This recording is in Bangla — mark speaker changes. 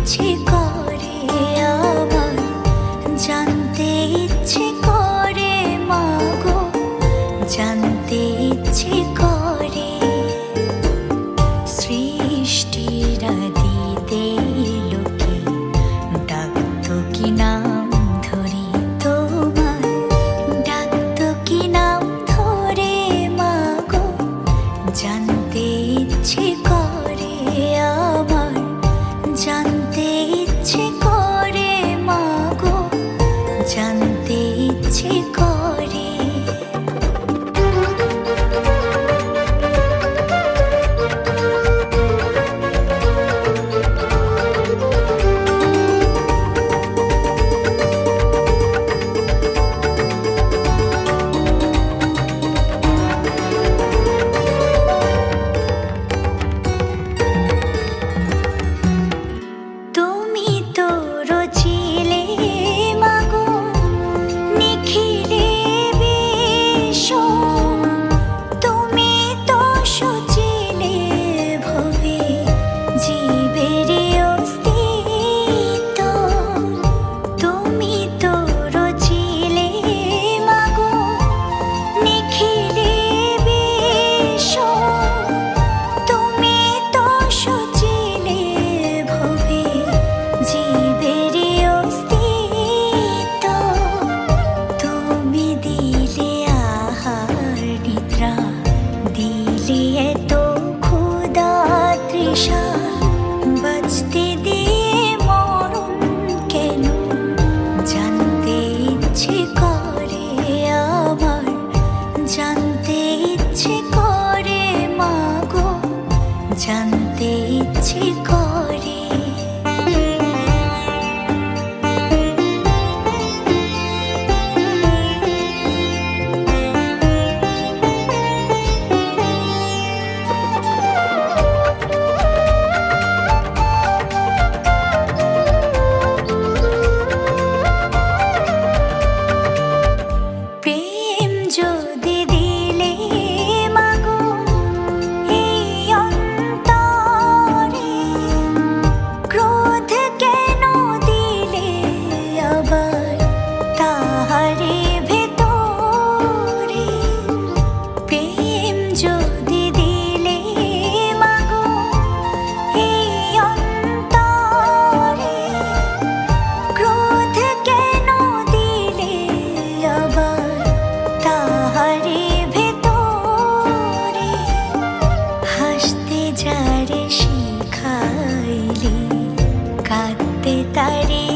Speaker 1: ইচ্ছে করে আমার, জানতে ইচ্ছে করে মাগো, জানতে ইচ্ছে করে। সৃষ্টির আদিতে লোকে ডাকতো কি নাম ধরে তোমার, ডাকতো কি নাম ধরে মাগো, জানতে ইচ্ছে করে আমার, জানতে ইচ্ছে করে মাগো, জানতে ইচ্ছে করে। তুমি তো রচিলে মাগো নিখিলে বিশ্ব, তুমি তো সচিলে ভবে জীবের অস্তিত্ব। তুমি তো রচিলে মাগো নিখিলে বিশ্ব, তুমি তো সচিলে ভবে জীবের অস্তিত্ব। তুমি দিলে আহার নিদ্রা, দিলে এত ক্ষুধা তৃষা, বাঁচতে দিয়ে মরণ কেন, জানতে ইচ্ছে করে আমার, জানতে ইচ্ছে করে মাগো, জানতে ইচ্ছে করে। প্রেম যদি দিলে মাগো এই অন্তরে, ক্রোধ কেন দিলে আবার তাহারে ভেতরে। প্রেম যদি দিলে মাগো এই অন্তরে, ক্রোধ কেন দিলে আবার তাহারে ভেতরে। হাসতে যারে শিখাইলে, কাঁদতে তারে